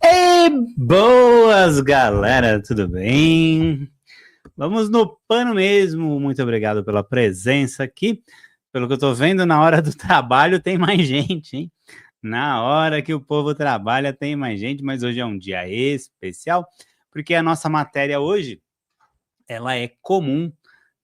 Ei, boas, galera, tudo bem? Vamos no pano mesmo. Muito obrigado pela presença aqui. Pelo que eu tô vendo, na hora do trabalho tem mais gente, hein? Na hora que o povo trabalha tem mais gente, mas hoje é um dia especial, porque a nossa matéria hoje, ela é comum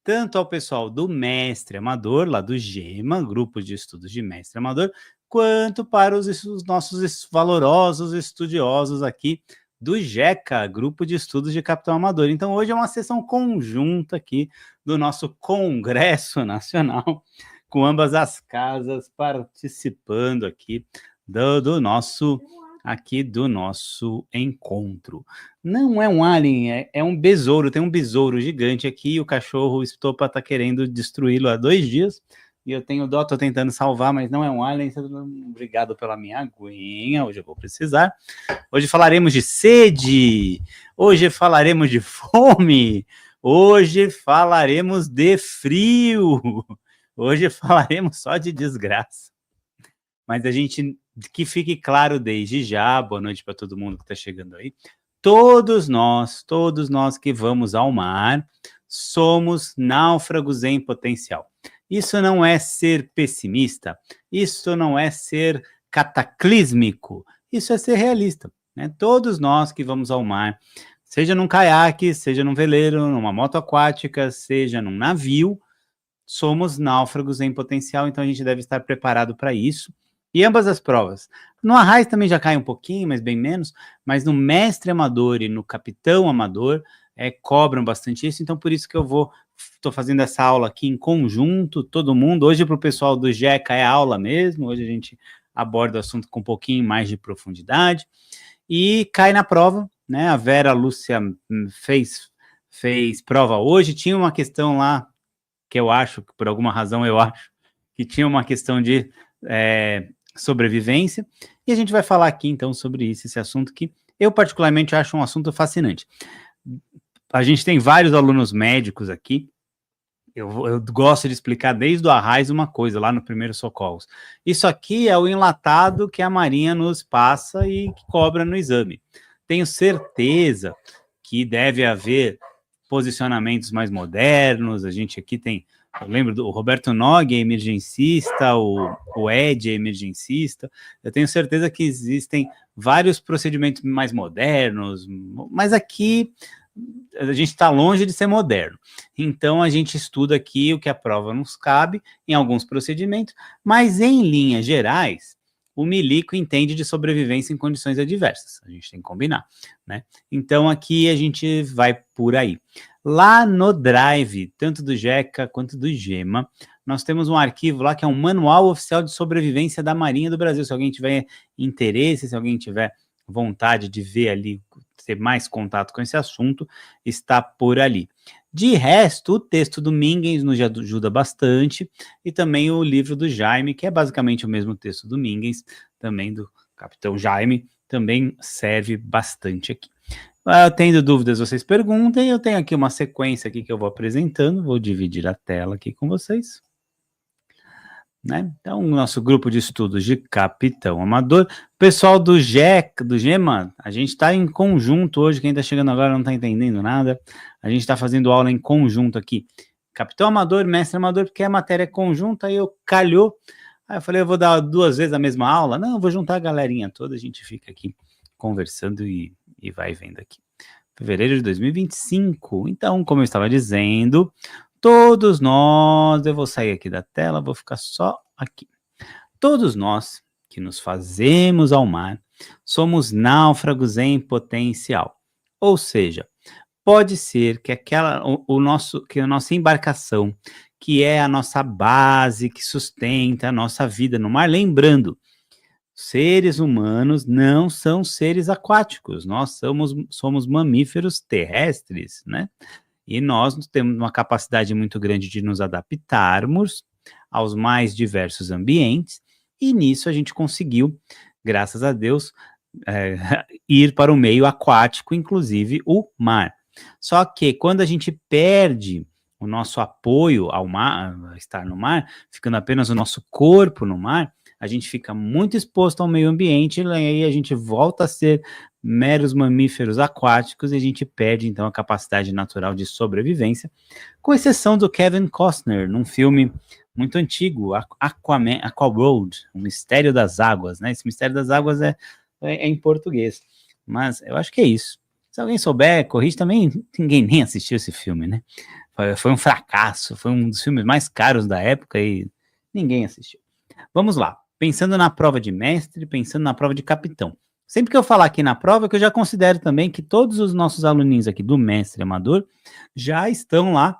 tanto ao pessoal do Mestre Amador, lá do GEMA, Grupo de Estudos de Mestre Amador, quanto para os nossos valorosos estudiosos aqui do GECA, Grupo de Estudos de Capitão Amador. Então, hoje é uma sessão conjunta aqui do nosso Congresso Nacional, com ambas as casas participando aqui do nosso encontro. Não é um alien, é um besouro. Tem um besouro gigante aqui e o cachorro Estopa tá querendo destruí-lo há 2 dias. E eu tenho dó, tô tentando salvar, mas não é um alien. Obrigado pela minha aguinha, hoje eu vou precisar. Hoje falaremos de sede, hoje falaremos de fome, hoje falaremos de frio, hoje falaremos só de desgraça. Mas a gente, que fique claro desde já, boa noite para todo mundo que está chegando aí, todos nós que vamos ao mar, somos náufragos em potencial. Isso não é ser pessimista, isso não é ser cataclísmico, isso é ser realista, né? Todos nós que vamos ao mar, seja num caiaque, seja num veleiro, numa moto aquática, seja num navio, somos náufragos em potencial, então a gente deve estar preparado para isso. E ambas as provas. No Arraiz também já cai um pouquinho, mas bem menos, mas no Mestre Amador e no Capitão Amador cobram bastante isso, então por isso que estou fazendo essa aula aqui em conjunto, todo mundo. Hoje para o pessoal do GECA é aula mesmo, hoje a gente aborda o assunto com um pouquinho mais de profundidade, e cai na prova, né? A Vera Lúcia fez prova hoje, tinha uma questão lá, que eu acho, que por alguma razão eu acho, que tinha uma questão de sobrevivência, e a gente vai falar aqui então sobre isso, esse assunto que eu particularmente acho um assunto fascinante. A gente tem vários alunos médicos aqui, eu gosto de explicar desde o Arraiz uma coisa, lá no Primeiros Socorros. Isso aqui é o enlatado que a Marinha nos passa e que cobra no exame. Tenho certeza que deve haver posicionamentos mais modernos, a gente aqui tem, eu lembro do Roberto Nog é emergencista, o Ed é emergencista, eu tenho certeza que existem vários procedimentos mais modernos, mas aqui a gente está longe de ser moderno. Então, a gente estuda aqui o que a prova nos cabe em alguns procedimentos, mas em linhas gerais, o milico entende de sobrevivência em condições adversas. A gente tem que combinar, né? Então, aqui a gente vai por aí. Lá no Drive, tanto do GECA quanto do GEMA, nós temos um arquivo lá que é um Manual Oficial de Sobrevivência da Marinha do Brasil. Se alguém tiver interesse, se alguém tiver vontade de ver ali, ter mais contato com esse assunto, está por ali. De resto, o texto do Mingens nos ajuda bastante, e também o livro do Jaime, que é basicamente o mesmo texto do Mingens, também do Capitão Jaime, também serve bastante aqui. Tendo dúvidas, vocês perguntem. Eu tenho aqui uma sequência aqui que eu vou apresentando, vou dividir a tela aqui com vocês. Né? Então, o nosso grupo de estudos de Capitão Amador, pessoal do GEC, do GEMA, a gente está em conjunto hoje, quem está chegando agora não está entendendo nada, a gente está fazendo aula em conjunto aqui, Capitão Amador, Mestre Amador, porque a matéria é conjunta, aí eu calhou, aí eu falei, eu vou dar 2 vezes a mesma aula, não, eu vou juntar a galerinha toda, a gente fica aqui conversando e vai vendo aqui. Fevereiro de 2025, então, como eu estava dizendo, todos nós, eu vou sair aqui da tela, vou ficar só aqui. Todos nós que nos fazemos ao mar, somos náufragos em potencial. Ou seja, pode ser que que a nossa embarcação, que é a nossa base, que sustenta a nossa vida no mar, lembrando, seres humanos não são seres aquáticos, nós somos mamíferos terrestres, né? E nós temos uma capacidade muito grande de nos adaptarmos aos mais diversos ambientes, e nisso a gente conseguiu, graças a Deus, ir para o meio aquático, inclusive o mar. Só que quando a gente perde o nosso apoio ao mar, a estar no mar, ficando apenas o nosso corpo no mar, a gente fica muito exposto ao meio ambiente, e aí a gente volta a ser meros mamíferos aquáticos e a gente perde, então, a capacidade natural de sobrevivência, com exceção do Kevin Costner, num filme muito antigo, Aquaworld, o Mistério das Águas, né? Esse Mistério das Águas é em português, mas eu acho que é isso. Se alguém souber, corrige também, ninguém nem assistiu esse filme, né? Foi um fracasso, foi um dos filmes mais caros da época e ninguém assistiu. Vamos lá, pensando na prova de mestre, pensando na prova de capitão. Sempre que eu falar aqui na prova, que eu já considero também que todos os nossos aluninhos aqui do mestre amador já estão lá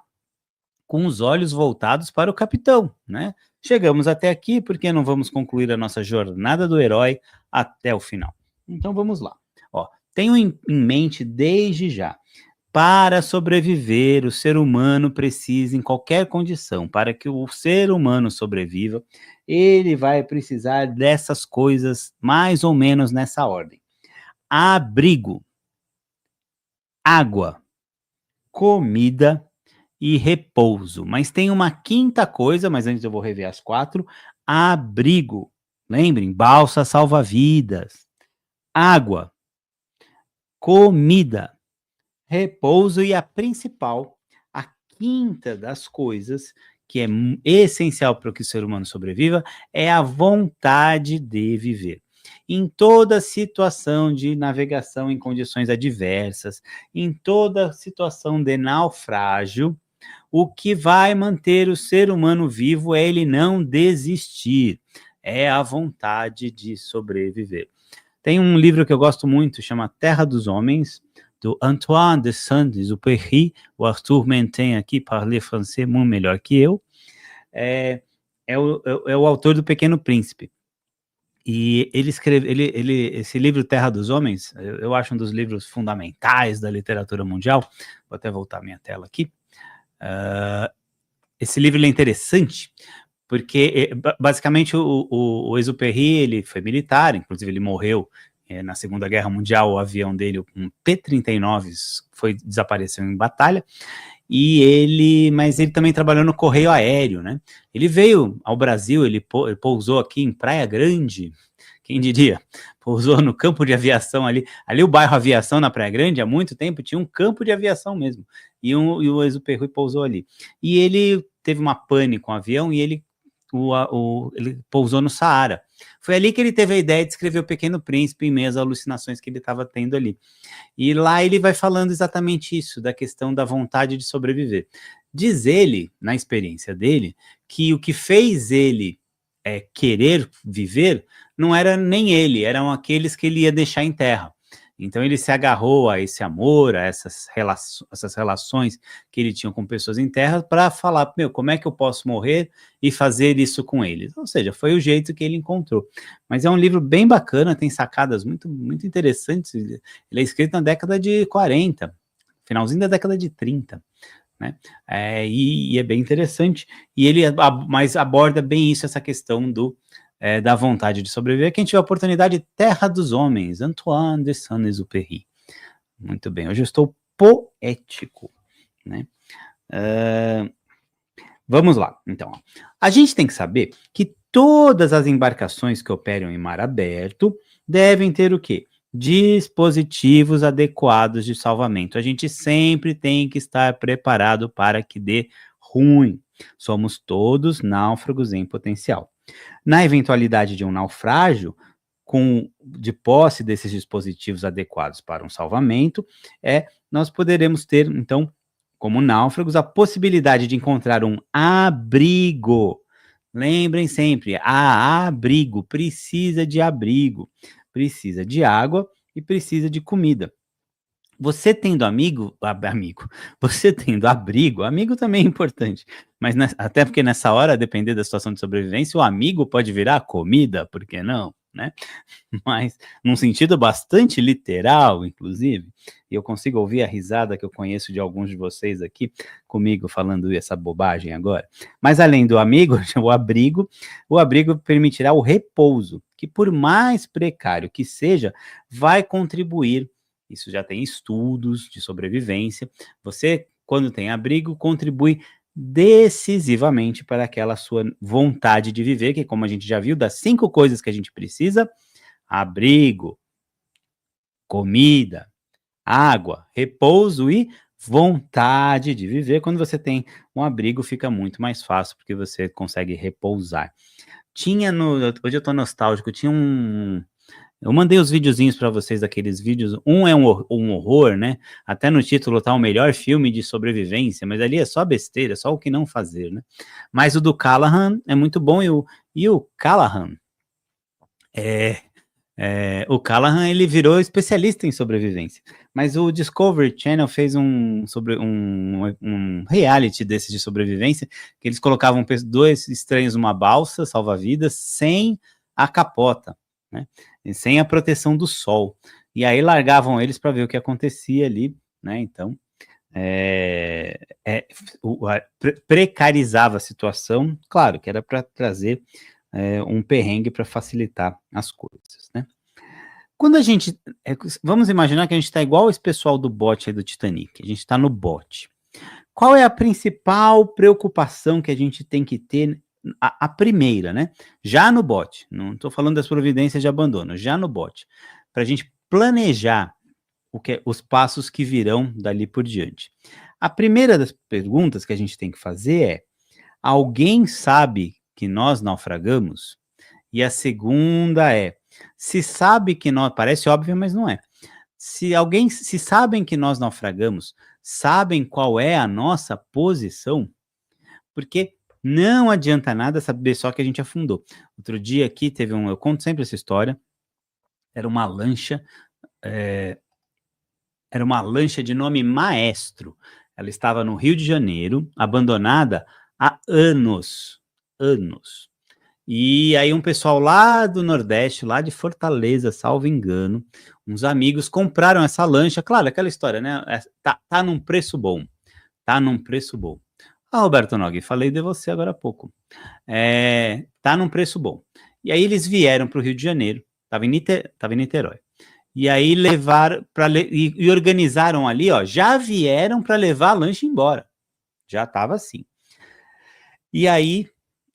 com os olhos voltados para o capitão, né? Chegamos até aqui, porque não vamos concluir a nossa jornada do herói até o final. Então vamos lá. Ó, tenho em mente desde já. Para sobreviver, o ser humano precisa, em qualquer condição, para que o ser humano sobreviva, ele vai precisar dessas coisas mais ou menos nessa ordem: abrigo, água, comida e repouso. Mas tem uma quinta coisa, mas antes eu vou rever as 4: abrigo. Lembrem, balsa salva-vidas. Água, comida, repouso e a principal, a quinta das coisas, que é essencial para que o ser humano sobreviva, é a vontade de viver. Em toda situação de navegação em condições adversas, em toda situação de naufrágio, o que vai manter o ser humano vivo é ele não desistir, é a vontade de sobreviver. Tem um livro que eu gosto muito, chama Terra dos Homens, do Antoine de Saint-Exupéry. O Arthur Mentem aqui, parler francês muito melhor que eu. É o autor do Pequeno Príncipe. E ele escreve, esse livro Terra dos Homens, eu acho um dos livros fundamentais da literatura mundial. Vou até voltar a minha tela aqui. Esse livro é interessante, porque basicamente o Exupéry, ele foi militar, inclusive ele morreu na Segunda Guerra Mundial. O avião dele, um P-39, desapareceu em batalha, mas ele também trabalhou no Correio Aéreo, né? Ele veio ao Brasil, ele pousou aqui em Praia Grande, quem diria? Pousou no campo de aviação ali o bairro Aviação na Praia Grande, há muito tempo tinha um campo de aviação mesmo, e o Exupéry pousou ali. E ele teve uma pane com o avião e ele pousou no Saara. Foi ali que ele teve a ideia de escrever O Pequeno Príncipe, em meio às alucinações que ele estava tendo ali. E lá ele vai falando exatamente isso, da questão da vontade de sobreviver. Diz ele, na experiência dele, que o que fez ele querer viver não era nem ele, eram aqueles que ele ia deixar em terra. Então ele se agarrou a esse amor, a essas relações que ele tinha com pessoas em terra, para falar, como é que eu posso morrer e fazer isso com eles? Ou seja, foi o jeito que ele encontrou. Mas é um livro bem bacana, tem sacadas muito, muito interessantes. Ele é escrito na década de 40, finalzinho da década de 30, né? E é bem interessante. E ele aborda bem isso, essa questão da vontade de sobreviver. Quem tiver a oportunidade, Terra dos Homens, Antoine de Saint-Exupéry. Muito bem, hoje eu estou poético, né? Vamos lá, então. A gente tem que saber que todas as embarcações que operam em mar aberto devem ter o quê? Dispositivos adequados de salvamento. A gente sempre tem que estar preparado para que dê ruim. Somos todos náufragos em potencial. Na eventualidade de um naufrágio, de posse desses dispositivos adequados para um salvamento, nós poderemos ter, então, como náufragos, a possibilidade de encontrar um abrigo. Lembrem sempre, abrigo, precisa de abrigo, precisa de água e precisa de comida. Você tendo você tendo abrigo, amigo também é importante, mas até porque nessa hora, depender da situação de sobrevivência, o amigo pode virar comida, por que não, né? Mas num sentido bastante literal, inclusive, e eu consigo ouvir a risada que eu conheço de alguns de vocês aqui comigo falando essa bobagem agora. Mas além do amigo, o abrigo permitirá o repouso, que por mais precário que seja, vai contribuir. Isso já tem estudos de sobrevivência. Você, quando tem abrigo, contribui decisivamente para aquela sua vontade de viver, que como a gente já viu, das 5 coisas que a gente precisa: abrigo, comida, água, repouso e vontade de viver. Quando você tem um abrigo, fica muito mais fácil, porque você consegue repousar. Tinha no Hoje eu tô nostálgico, tinha eu mandei os videozinhos para vocês daqueles vídeos, um é um horror, né, até no título tá o melhor filme de sobrevivência, mas ali é só besteira, só o que não fazer, né. Mas o do Callahan é muito bom e o Callahan, é o Callahan, ele virou especialista em sobrevivência, mas o Discovery Channel fez um reality desses de sobrevivência, que eles colocavam 2 estranhos numa balsa salva-vidas sem a capota, né, e sem a proteção do sol. E aí largavam eles para ver o que acontecia ali, né, então, eh, eh, precarizava a situação, claro que era para trazer, um perrengue para facilitar as coisas, né. Quando a gente vamos imaginar que a gente está igual esse pessoal do bote aí do Titanic, a gente está no bote. Qual é a principal preocupação que a gente tem que ter, a primeira, né, já no bote, não estou falando das providências de abandono, já no bote, para a gente planejar os passos que virão dali por diante. A primeira das perguntas que a gente tem que fazer é: alguém sabe que nós naufragamos? E a segunda é: se sabe que nós parece óbvio, mas não é. Se sabem que nós naufragamos, sabem qual é a nossa posição? Porque não adianta nada saber só que a gente afundou. Outro dia aqui eu conto sempre essa história, era uma lancha, eh, era uma lancha de nome Maestro. Ela estava no Rio de Janeiro, abandonada há anos, anos. E aí um pessoal lá do Nordeste, lá de Fortaleza, salvo engano, uns amigos compraram essa lancha, claro, aquela história, né, tá num preço bom, tá num preço bom. Ah, Roberto Noggi, falei de você agora há pouco. Tá num preço bom. E aí eles vieram para o Rio de Janeiro, estava em Niterói. E aí levaram e organizaram ali, ó, já vieram para levar a lancha embora. Já estava assim. E aí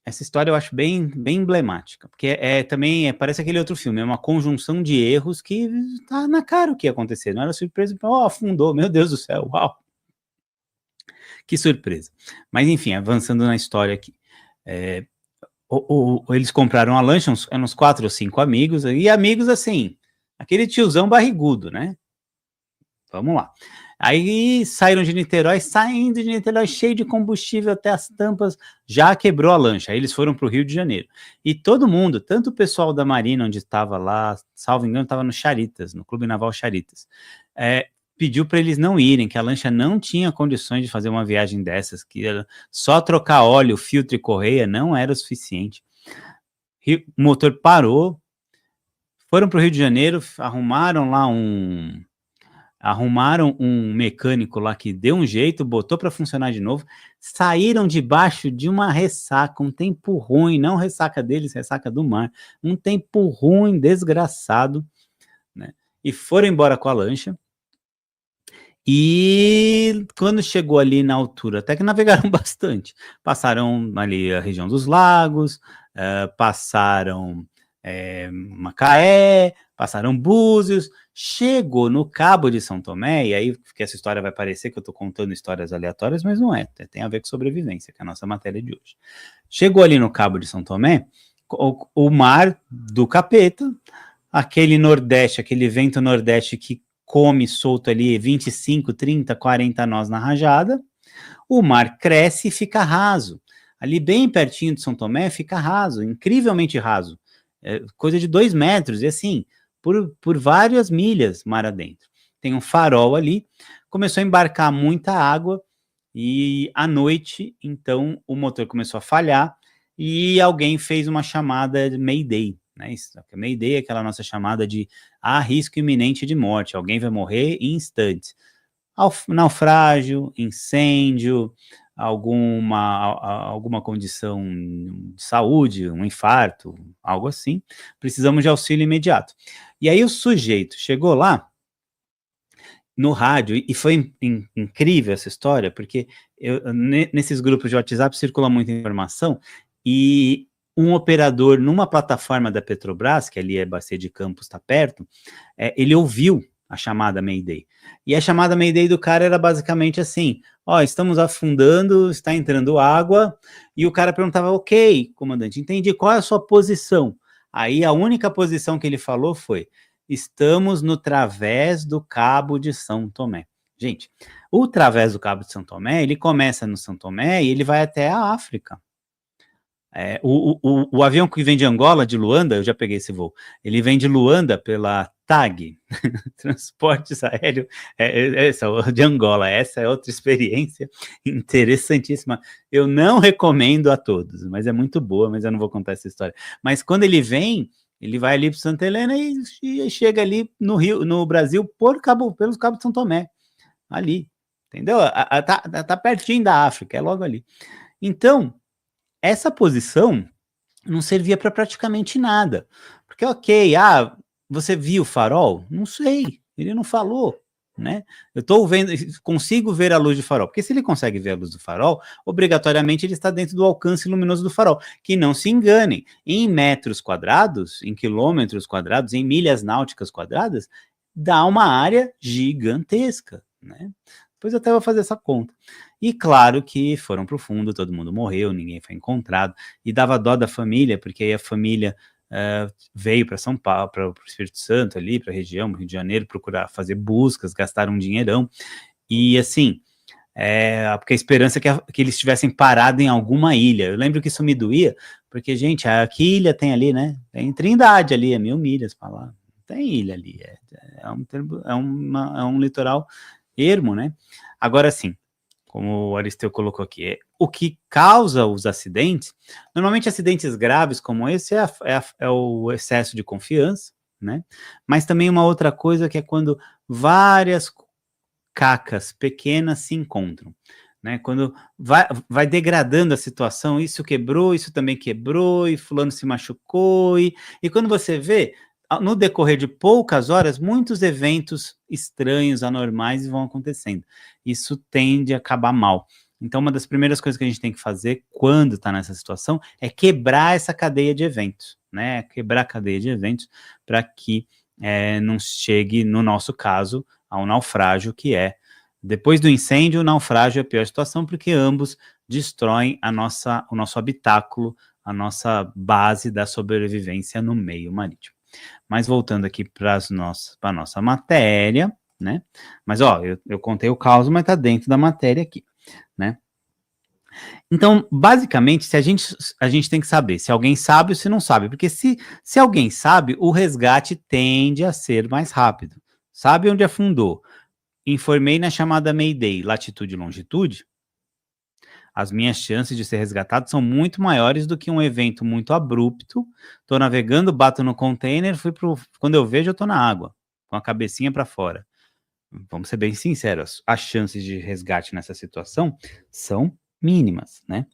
essa história eu acho bem emblemática, porque também parece aquele outro filme, é uma conjunção de erros que tá na cara o que ia acontecer, não era surpresa, ó, afundou, meu Deus do céu, uau, que surpresa. Mas enfim, avançando na história aqui, eh, eles compraram a lancha, eram uns 4 ou 5 amigos, e amigos assim, aquele tiozão barrigudo, né, vamos lá. Aí saíram de Niterói, saindo de Niterói cheio de combustível até as tampas, já quebrou a lancha. Aí eles foram para o Rio de Janeiro. E todo mundo, tanto o pessoal da Marina, onde estava lá, salvo engano, estava no Charitas, no Clube Naval Charitas, pediu para eles não irem, que a lancha não tinha condições de fazer uma viagem dessas, que só trocar óleo, filtro e correia não era o suficiente. O motor parou, foram para o Rio de Janeiro, arrumaram um mecânico lá que deu um jeito, botou para funcionar de novo, saíram debaixo de uma ressaca, um tempo ruim, não ressaca deles, ressaca do mar, um tempo ruim, desgraçado, né, e foram embora com a lancha. E quando chegou ali na altura, até que navegaram bastante, passaram ali a região dos lagos, passaram, Macaé, passaram Búzios, chegou no Cabo de São Tomé, e aí que essa história vai parecer que eu estou contando histórias aleatórias, mas não é, tem a ver com sobrevivência, que é a nossa matéria de hoje. Chegou ali no Cabo de São Tomé, o mar do capeta, aquele nordeste, aquele vento nordeste que come solto ali 25, 30, 40 nós na rajada, o mar cresce e fica raso. Ali bem pertinho de São Tomé fica raso, incrivelmente raso, coisa de 2 metros, e assim, por várias milhas mar adentro. Tem um farol ali, começou a embarcar muita água, e à noite, então, o motor começou a falhar, e alguém fez uma chamada de Mayday, né? Mayday é aquela nossa chamada de risco iminente de morte, alguém vai morrer em instantes. Naufrágio, incêndio, alguma condição de saúde, um infarto, algo assim, precisamos de auxílio imediato. E aí o sujeito chegou lá no rádio, e foi incrível essa história, porque nesses grupos de WhatsApp circula muita informação, e um operador numa plataforma da Petrobras, que ali é Bacia de Campos, está perto, ele ouviu a chamada Mayday. E a chamada Mayday do cara era basicamente assim: ó, estamos afundando, está entrando água, e o cara perguntava: ok, comandante, entendi, qual é a sua posição? Aí a única posição que ele falou foi: estamos no través do Cabo de São Tomé. Gente, o través do Cabo de São Tomé, ele começa no São Tomé e ele vai até a África. O avião que vem de Angola, de Luanda, eu já peguei esse voo, ele vem de Luanda pela TAG, Transportes Aéreo, de Angola. Essa é outra experiência interessantíssima. Eu não recomendo a todos, mas é muito boa, mas eu não vou contar essa história. Mas quando ele vem, ele vai ali para Santa Helena e chega ali no Rio, no Brasil, pelos Cabos de São Tomé, ali, entendeu? Tá pertinho da África, é logo ali. Então, essa posição não servia para praticamente nada. Porque, ok, você viu o farol? Não sei, ele não falou, né? Eu estou vendo, consigo ver a luz do farol. Porque se ele consegue ver a luz do farol, obrigatoriamente ele está dentro do alcance luminoso do farol. Que não se enganem, em metros quadrados, em quilômetros quadrados, em milhas náuticas quadradas, dá uma área gigantesca, né? Depois eu até vou fazer essa conta. E claro que foram para o fundo, todo mundo morreu, ninguém foi encontrado, e dava dó da família, porque aí a família veio para São Paulo, para o Espírito Santo ali, para a região, Rio de Janeiro, procurar fazer buscas, gastaram um dinheirão, e assim, porque a esperança é que eles tivessem parado em alguma ilha. Eu lembro que isso me doía, porque, gente, que ilha tem ali, né? Tem Trindade ali, 1000 milhas para lá, tem ilha ali, é um litoral ermo, né? Agora sim, como o Aristeu colocou aqui, o que causa os acidentes, normalmente acidentes graves como esse é o excesso de confiança, né? Mas também uma outra coisa que é quando várias cacas pequenas se encontram, né? Quando vai degradando a situação, isso quebrou, isso também quebrou, e fulano se machucou, e quando você vê, no decorrer de poucas horas, muitos eventos estranhos, anormais vão acontecendo. Isso tende a acabar mal. Então, uma das primeiras coisas que a gente tem que fazer quando está nessa situação é quebrar essa cadeia de eventos, né? Quebrar a cadeia de eventos para que não chegue, no nosso caso, ao naufrágio, que depois do incêndio, o naufrágio é a pior situação, porque ambos destroem o nosso habitáculo, a nossa base da sobrevivência no meio marítimo. Mas voltando aqui para a nossa matéria, né? Mas, eu contei o caos, mas está dentro da matéria aqui, né? Então, basicamente, a gente tem que saber se alguém sabe ou se não sabe, porque se alguém sabe, o resgate tende a ser mais rápido. Sabe onde afundou? Informei na chamada Mayday, latitude e longitude, as minhas chances de ser resgatado são muito maiores do que um evento muito abrupto. Estou navegando, bato no container, quando eu vejo, eu estou na água, com a cabecinha para fora. Vamos ser bem sinceros, as chances de resgate nessa situação são mínimas, né?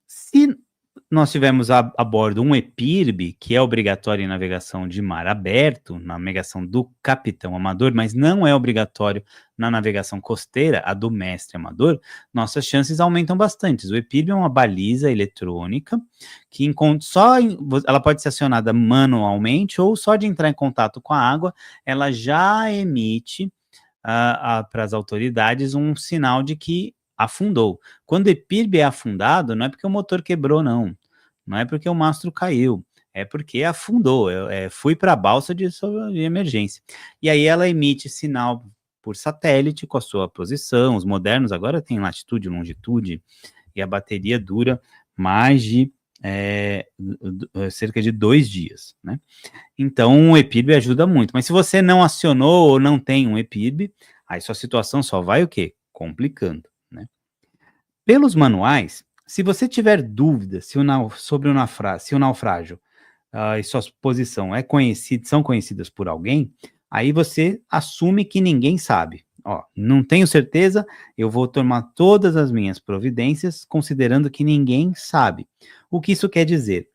Se nós tivermos a bordo um EPIRB, que é obrigatório em navegação de mar aberto, na navegação do capitão amador, mas não é obrigatório na navegação costeira, a do mestre amador, nossas chances aumentam bastante. O EPIRB é uma baliza eletrônica que ela pode ser acionada manualmente ou só de entrar em contato com a água, ela já emite para as autoridades um sinal de que afundou. Quando o EPIRB é afundado, não é porque o motor quebrou, não. Não é porque o mastro caiu. É porque afundou. Fui para a balsa de emergência. E aí ela emite sinal por satélite com a sua posição. Os modernos agora têm latitude, longitude, e a bateria dura mais de cerca de 2 dias, né? Então o EPIRB ajuda muito. Mas se você não acionou ou não tem um EPIRB, aí sua situação só vai o quê? Complicando. Pelos manuais, se você tiver dúvida sobre o naufrágio e sua posição são conhecidas por alguém, aí você assume que ninguém sabe. Não tenho certeza, eu vou tomar todas as minhas providências considerando que ninguém sabe. O que isso quer dizer?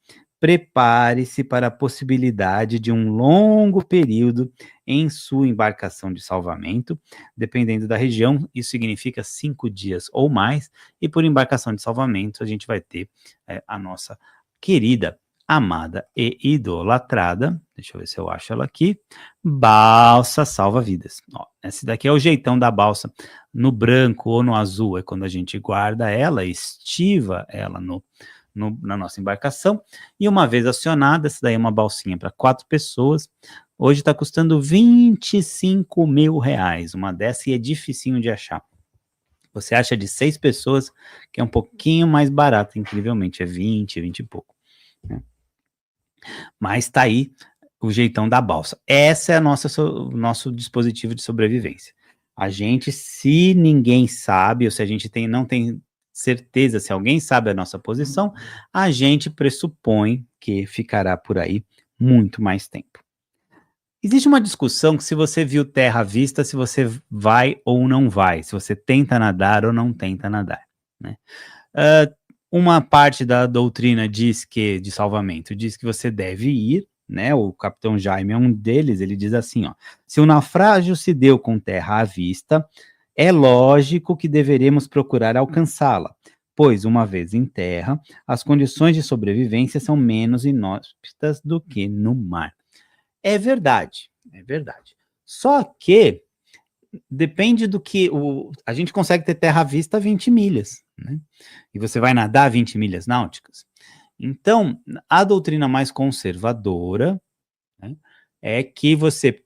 prepare-se para a possibilidade de um longo período em sua embarcação de salvamento, dependendo da região, isso significa 5 dias ou mais, e por embarcação de salvamento a gente vai ter a nossa querida, amada e idolatrada, deixa eu ver se eu acho ela aqui, balsa salva-vidas. Esse daqui é o jeitão da balsa, no branco ou no azul é quando a gente guarda ela, estiva ela na nossa embarcação, e uma vez acionada, essa daí é uma balsinha para 4 pessoas, hoje está custando R$25 mil, uma dessa, e é dificinho de achar. Você acha de 6 pessoas, que é um pouquinho mais barato, incrivelmente, é 20 e pouco, né? Mas tá aí o jeitão da balsa. Essa é o nosso dispositivo de sobrevivência. A gente, se ninguém sabe, ou se a gente não tem certeza, se alguém sabe a nossa posição, a gente pressupõe que ficará por aí muito mais tempo. Existe uma discussão que se você viu terra à vista, se você vai ou não vai, se você tenta nadar ou não tenta nadar, né? Uma parte da doutrina diz que, de salvamento, diz que você deve ir, né? O capitão Jaime é um deles, ele diz assim, ó: se o naufrágio se deu com terra à vista, é lógico que deveremos procurar alcançá-la, pois, uma vez em terra, as condições de sobrevivência são menos inóspitas do que no mar. É verdade, é verdade. Só que depende do que a gente consegue ter terra à vista a 20 milhas, né? E você vai nadar 20 milhas náuticas. Então, a doutrina mais conservadora, né, é que você,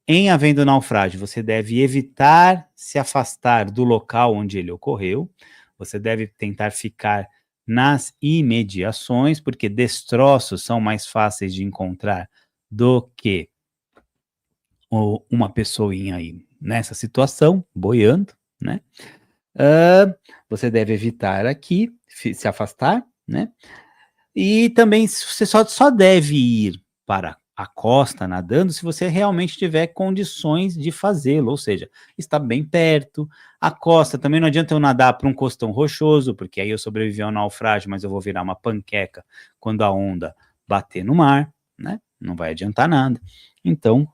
em havendo naufrágio, você deve evitar se afastar do local onde ele ocorreu, você deve tentar ficar nas imediações, porque destroços são mais fáceis de encontrar do que uma pessoinha aí nessa situação, boiando, né? Você deve evitar aqui, se afastar, né? E também você só deve ir para a costa nadando se você realmente tiver condições de fazê-lo, ou seja, está bem perto. A costa também não adianta eu nadar para um costão rochoso, porque aí eu sobrevivi ao naufrágio, mas eu vou virar uma panqueca quando a onda bater no mar, né? Não vai adiantar nada. Então,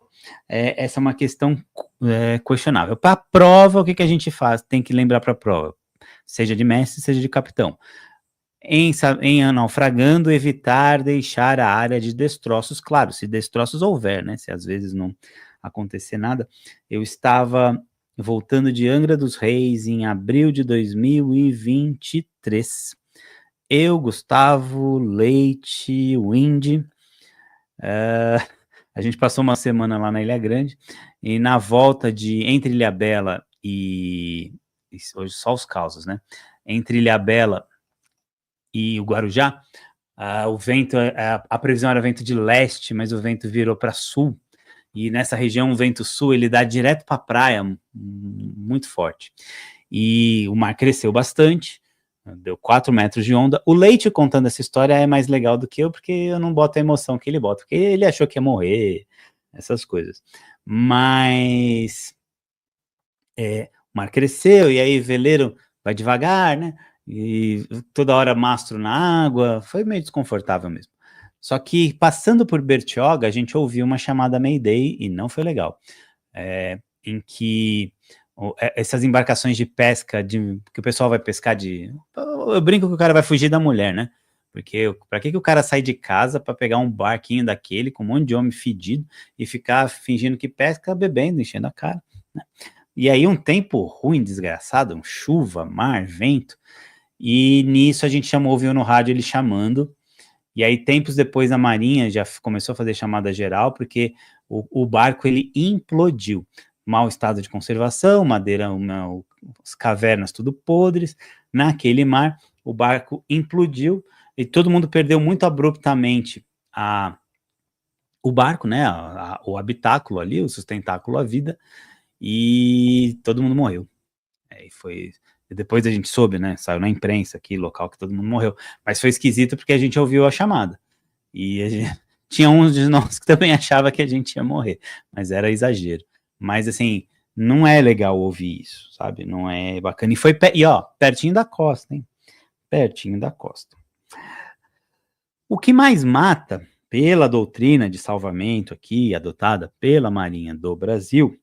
essa é uma questão questionável. Para a prova, o que a gente faz? Tem que lembrar para a prova, seja de mestre, seja de capitão. Em naufragando, evitar deixar a área de destroços, claro, se destroços houver, né? Se às vezes não acontecer nada. Eu estava voltando de Angra dos Reis em abril de 2023. Eu, Gustavo, Leite, Windy, a gente passou uma semana lá na Ilha Grande, e na volta entre Ilhabela e hoje só os causos, né? Entre Ilhabela e o Guarujá, o vento, a previsão era vento de leste, mas o vento virou para sul, e nessa região o vento sul, ele dá direto para a praia, muito forte, e o mar cresceu bastante, deu 4 metros de onda. O Leite contando essa história é mais legal do que eu, porque eu não boto a emoção que ele bota, porque ele achou que ia morrer, essas coisas. Mas o mar cresceu, e aí veleiro vai devagar, né? E toda hora mastro na água, foi meio desconfortável mesmo. Só que passando por Bertioga, a gente ouviu uma chamada Mayday, e não foi legal. Em que essas embarcações de pesca, que o pessoal vai pescar eu brinco que o cara vai fugir da mulher, né? Porque para que o cara sai de casa para pegar um barquinho daquele com um monte de homem fedido e ficar fingindo que pesca, bebendo, enchendo a cara, né? E aí um tempo ruim, desgraçado, chuva, mar, vento, e nisso a gente ouviu no rádio ele chamando, e aí tempos depois a Marinha já começou a fazer chamada geral, porque o barco ele implodiu. Mau estado de conservação, madeira, as cavernas tudo podres, naquele mar, o barco implodiu, e todo mundo perdeu muito abruptamente o barco, né, o habitáculo ali, o sustentáculo, a vida, e todo mundo morreu. Depois a gente soube, né, saiu na imprensa aqui, local que todo mundo morreu, mas foi esquisito porque a gente ouviu a chamada, e tinha uns de nós que também achava que a gente ia morrer, mas era exagero. Mas assim, não é legal ouvir isso, sabe? Não é bacana. E ó, pertinho da costa, hein? Pertinho da costa. O que mais mata, pela doutrina de salvamento aqui, adotada pela Marinha do Brasil,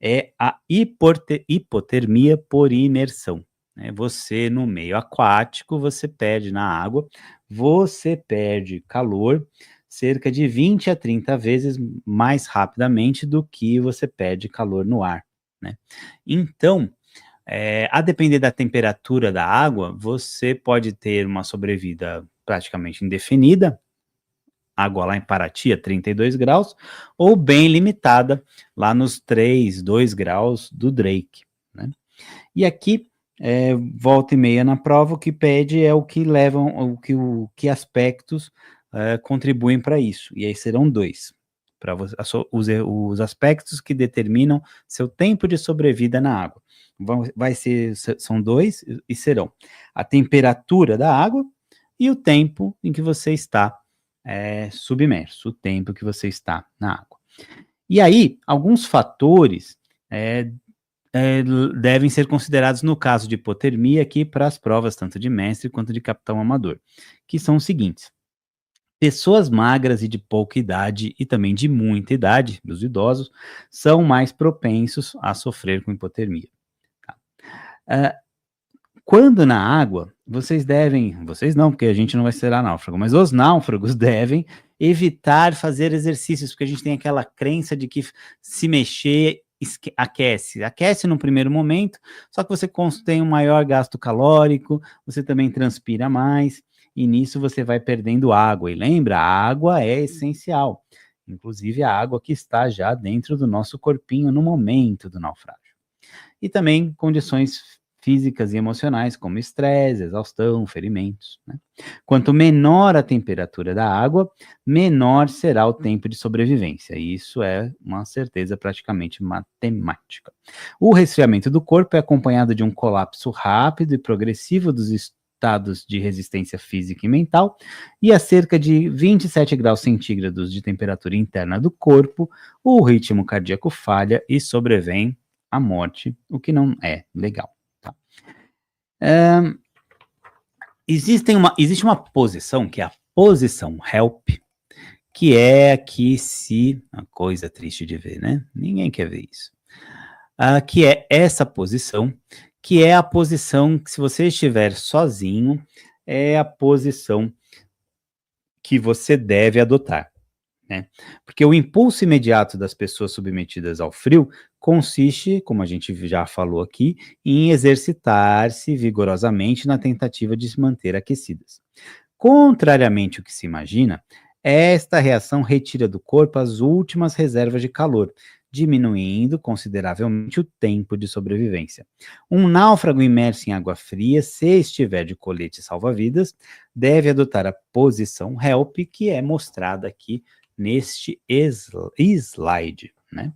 é a hipotermia por imersão, né? Você, no meio aquático, você perde na água, você perde calor cerca de 20 a 30 vezes mais rapidamente do que você perde calor no ar, né? Então, a depender da temperatura da água, você pode ter uma sobrevida praticamente indefinida, água lá em Paraty a 32 graus, ou bem limitada, lá nos 3, 2 graus do Drake, né? E aqui, volta e meia na prova, o que pede é o que levam, o que aspectos contribuem para isso, e aí serão dois, para os aspectos que determinam seu tempo de sobrevida na água. São dois e serão a temperatura da água e o tempo em que você está submerso, o tempo que você está na água. E aí, alguns fatores devem ser considerados no caso de hipotermia aqui para as provas tanto de mestre quanto de capitão amador, que são os seguintes: pessoas magras e de pouca idade e também de muita idade, dos idosos, são mais propensos a sofrer com hipotermia. Tá? Quando na água, vocês não, porque a gente não vai ser náufrago, mas os náufragos devem evitar fazer exercícios, porque a gente tem aquela crença de que se mexer aquece no primeiro momento, só que você tem um maior gasto calórico, você também transpira mais, e nisso você vai perdendo água. E lembra, a água é essencial, inclusive a água que está já dentro do nosso corpinho no momento do naufrágio. E também condições físicas e emocionais, como estresse, exaustão, ferimentos, né? Quanto menor a temperatura da água, menor será o tempo de sobrevivência. E isso é uma certeza praticamente matemática. O resfriamento do corpo é acompanhado de um colapso rápido e progressivo dos estados de resistência física e mental, e a cerca de 27 graus centígrados de temperatura interna do corpo, o ritmo cardíaco falha e sobrevém a morte, o que não é legal. Tá? Existe uma posição, que é a posição HELP, que é aqui uma coisa triste de ver, né? Ninguém quer ver isso. Que é essa posição, que é a posição que, se você estiver sozinho, é a posição que você deve adotar, né? Porque o impulso imediato das pessoas submetidas ao frio consiste, como a gente já falou aqui, em exercitar-se vigorosamente na tentativa de se manter aquecidas. Contrariamente ao que se imagina, esta reação retira do corpo as últimas reservas de calor, diminuindo consideravelmente o tempo de sobrevivência. Um náufrago imerso em água fria, se estiver de colete salva-vidas, deve adotar a posição HELP, que é mostrada aqui neste slide, né?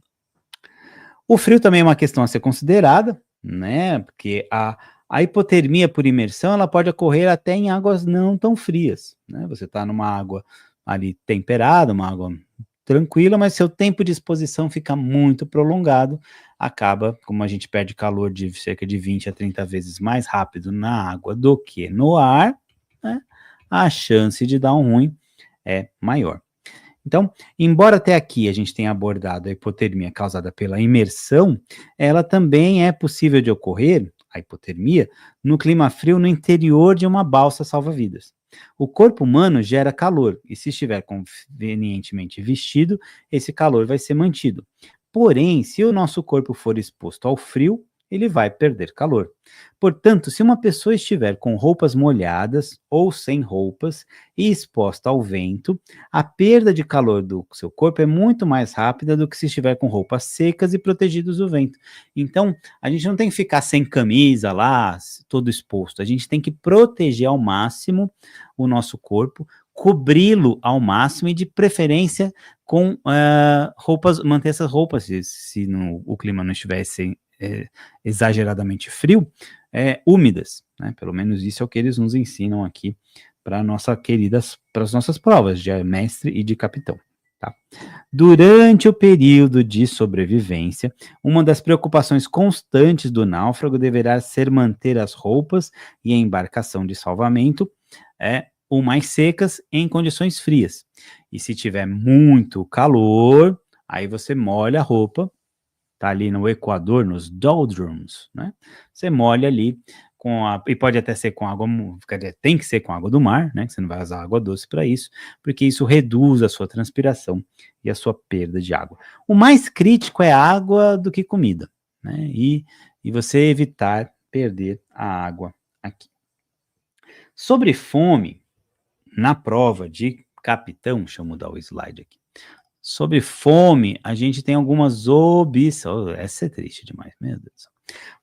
O frio também é uma questão a ser considerada, né? Porque a hipotermia por imersão, ela pode ocorrer até em águas não tão frias, né? Você está numa água ali temperada, uma água tranquila, mas seu tempo de exposição fica muito prolongado, acaba, como a gente perde calor de cerca de 20 a 30 vezes mais rápido na água do que no ar, né? A chance de dar um ruim é maior. Então, embora até aqui a gente tenha abordado a hipotermia causada pela imersão, ela também é possível de ocorrer, a hipotermia, no clima frio no interior de uma balsa salva-vidas. O corpo humano gera calor, e se estiver convenientemente vestido, esse calor vai ser mantido. Porém, se o nosso corpo for exposto ao frio, ele vai perder calor. Portanto, se uma pessoa estiver com roupas molhadas ou sem roupas e exposta ao vento, a perda de calor do seu corpo é muito mais rápida do que se estiver com roupas secas e protegidos do vento. Então, a gente não tem que ficar sem camisa lá, todo exposto. A gente tem que proteger ao máximo o nosso corpo, cobri-lo ao máximo e, de preferência, com roupas, manter essas roupas, se o clima não estiver exageradamente frio, úmidas, né? Pelo menos isso é o que eles nos ensinam aqui para as nossas provas de mestre e de capitão. Tá? Durante o período de sobrevivência, uma das preocupações constantes do náufrago deverá ser manter as roupas e a embarcação de salvamento ou mais secas em condições frias. E se tiver muito calor, aí você molha a roupa, tá ali no Equador, nos doldrums, né? Você molha ali e pode até ser com água, quer dizer, tem que ser com água do mar, né? Que você não vai usar água doce para isso, porque isso reduz a sua transpiração e a sua perda de água. O mais crítico é água do que comida, né? E você evitar perder a água aqui. Sobre fome, na prova de capitão, deixa eu mudar o slide aqui. Sobre fome, a gente tem algumas observações. Essa é triste demais, meu Deus.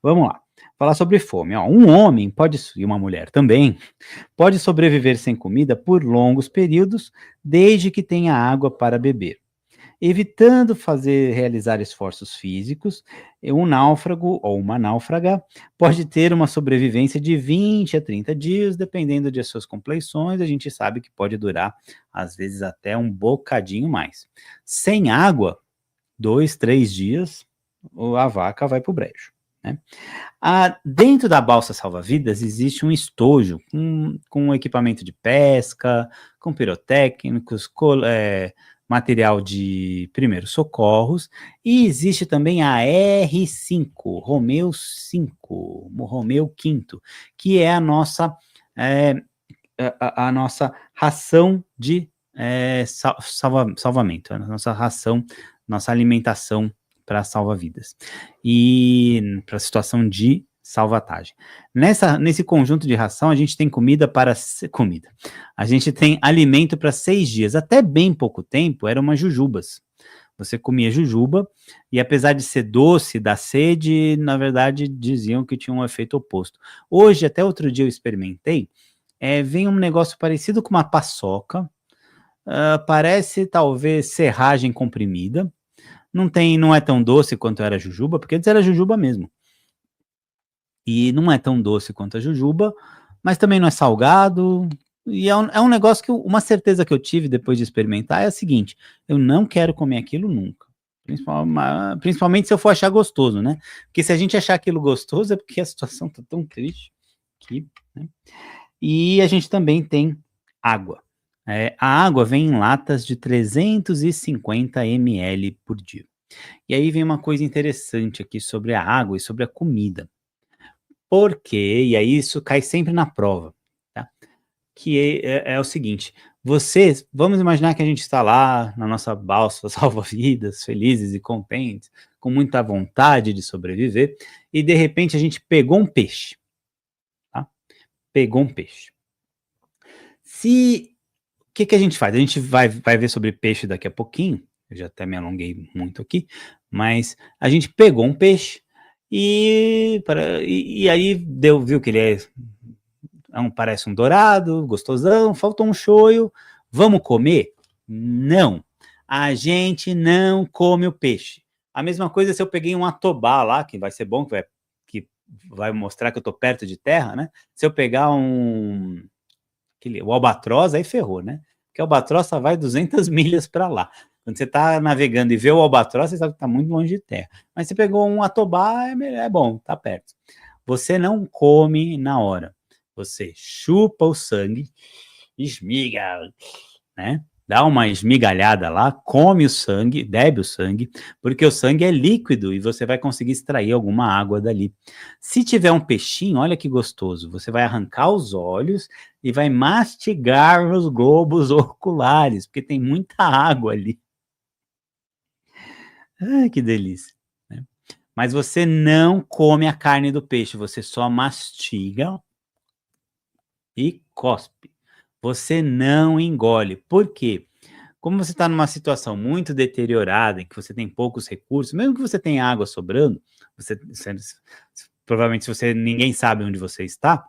Vamos lá. Falar sobre fome. Ó, um homem e uma mulher também, pode sobreviver sem comida por longos períodos, desde que tenha água para beber. Evitando realizar esforços físicos, um náufrago ou uma náufraga pode ter uma sobrevivência de 20 a 30 dias, dependendo de suas compleições, a gente sabe que pode durar, às vezes, até um bocadinho mais. Sem água, 2, 3 dias, a vaca vai para o brejo, né? Dentro da balsa salva-vidas existe um estojo com equipamento de pesca, com pirotécnicos, material de primeiros socorros, e existe também a R5, Romeu 5, Romeu V, que é a nossa, a nossa ração de salvamento, a nossa ração, nossa alimentação para salva-vidas e para a situação de salvatagem. Nesse conjunto de ração, a gente tem a gente tem alimento para 6 dias. Até bem pouco tempo, eram umas jujubas. Você comia jujuba, e apesar de ser doce, dar sede, na verdade, diziam que tinha um efeito oposto. Hoje, até outro dia eu experimentei, vem um negócio parecido com uma paçoca, parece talvez serragem comprimida, não é tão doce quanto era a jujuba, porque antes era jujuba mesmo. E não é tão doce quanto a jujuba, mas também não é salgado. E é um negócio uma certeza que eu tive depois de experimentar é a seguinte: eu não quero comer aquilo nunca. Principalmente se eu for achar gostoso, né? Porque se a gente achar aquilo gostoso é porque a situação tá tão triste aqui, né? E a gente também tem água. A água vem em latas de 350 ml por dia. E aí vem uma coisa interessante aqui sobre a água e sobre a comida. Por quê? E aí isso cai sempre na prova, tá? Que é o seguinte: vamos imaginar que a gente está lá na nossa balsa salva-vidas, felizes e contentes, com muita vontade de sobreviver, e de repente a gente pegou um peixe, tá? Pegou um peixe. O que a gente faz? A gente vai ver sobre peixe daqui a pouquinho, eu já até me alonguei muito aqui, mas a gente pegou um peixe e aí viu que ele parece um dourado, gostosão, faltou um shoyu, vamos comer? Não, a gente não come o peixe. A mesma coisa se eu peguei um atobá lá, que vai ser bom, que vai mostrar que eu tô perto de terra, né? Se eu pegar o albatroz, aí ferrou, né? Porque o albatroz só vai 200 milhas para lá. Quando você está navegando e vê o albatroz, você sabe que está muito longe de terra. Mas você pegou um atobá, é bom, tá perto. Você não come na hora. Você chupa o sangue, esmiga, né? Dá uma esmigalhada lá, come o sangue, bebe o sangue, porque o sangue é líquido e você vai conseguir extrair alguma água dali. Se tiver um peixinho, olha que gostoso, você vai arrancar os olhos e vai mastigar os globos oculares, porque tem muita água ali. Ai, que delícia, né? Mas você não come a carne do peixe, você só mastiga e cospe. Você não engole. Por quê? Como você está numa situação muito deteriorada, em que você tem poucos recursos, mesmo que você tenha água sobrando, provavelmente ninguém sabe onde você está,